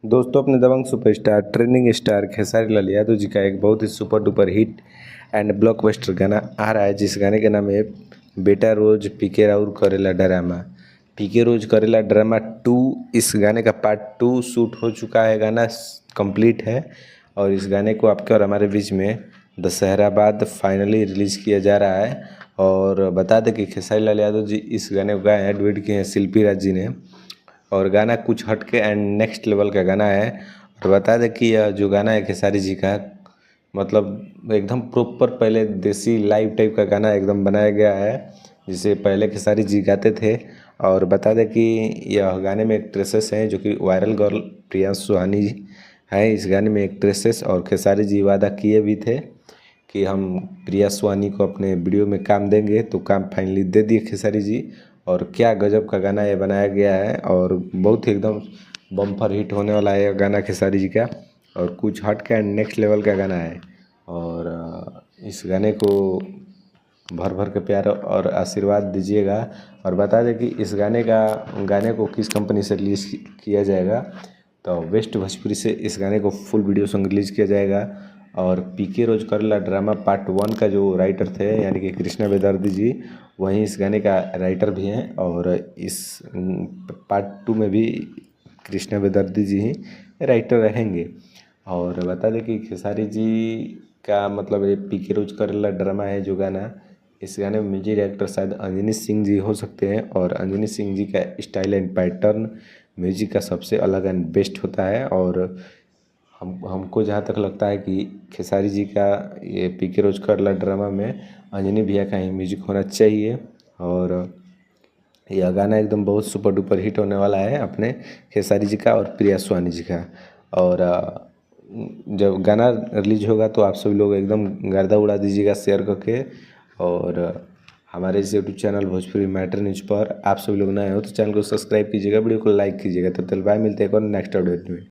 दोस्तों, अपने दबंग superstar trending star Khesari Lal Yadav ji का एक बहुत ही super duper hit and blockbuster गाना आ रहा है, जिस गाने का नाम है बेटा रोज पीके राउर करेला ड्रामा। पीके रोज करेला ड्रामा 2। इस गाने का पार्ट 2 शूट हो चुका है, गाना कंप्लीट है और इस गाने को आपके और हमारे बीच में दशहरा बाद फाइनली रिलीज़ किया जा रहा है। और बता दें कि खेसारी लाल यादव जी इस गाने को गाए हैं, डुएट किए हैं शिल्पी राज जी ने। और गाना कुछ हटके एंड नेक्स्ट लेवल का गाना है। और बता दें कि यह जो गाना है खेसारी जी का, मतलब एकदम प्रॉपर पहले देसी लाइव टाइप का गाना एकदम बनाया गया है, जिसे पहले खेसारी जी गाते थे। और बता दें कि यह गाने में एक्ट्रेसेस हैं जो कि वायरल गर्ल प्रियांशु सुहानी है इस गाने में एक्ट्रेसेस। और खेसारी जी वादा किए भी थे कि हम प्रिया सुहानी को अपने वीडियो में काम देंगे, तो काम फाइनली दे दिए खेसारी जी। और क्या गजब का गाना ये बनाया गया है और बहुत ही एकदम बम्पर हिट होने वाला है गाना खेसारी जी का। और कुछ हट के नेक्स्ट लेवल का गाना है। और इस गाने को भर भर के प्यार और आशीर्वाद दीजिएगा। और बता दें कि इस गाने को किस कंपनी से रिलीज़ किया जाएगा, तो वेस्ट भोजपुरी से इस गाने को फुल वीडियो सॉन्ग रिलीज़ किया जाएगा। और पीके रोज करेला ड्रामा पार्ट 1 का जो राइटर थे यानी कि कृष्णा बेदर्दी जी, वहीं इस गाने का राइटर भी हैं। और इस पार्ट 2 में भी कृष्णा बेदर्दी जी ही राइटर रहेंगे। और बता दें कि खेसारी जी का मतलब ये पीके रोज करेला ड्रामा है जो गाना, इस गाने में म्यूजिक डायरेक्टर शायद अंजनी सिंह जी हो सकते हैं। और अंजनी सिंह जी का स्टाइल एंड पैटर्न म्यूजिक का सबसे अलग एंड बेस्ट होता है। और हमको जहाँ तक लगता है कि खेसारी जी का ये पीके रोज करेला ड्रामा में अंजनी भैया का ही म्यूजिक होना चाहिए। और यह गाना एकदम बहुत सुपर डुपर हिट होने वाला है अपने खेसारी जी का और प्रिया सुहानी जी का। और जब गाना रिलीज होगा तो आप सभी लोग एकदम गर्दा उड़ा दीजिएगा शेयर करके। और हमारे इस YouTube channel Bhojpuri matter news पर आप सभी लोग नए हो तो चैनल को सब्सक्राइब कीजिएगा, वीडियो को लाइक कीजिएगा। तब तक बाय, मिलते हैं और नेक्स्ट अपडेट में।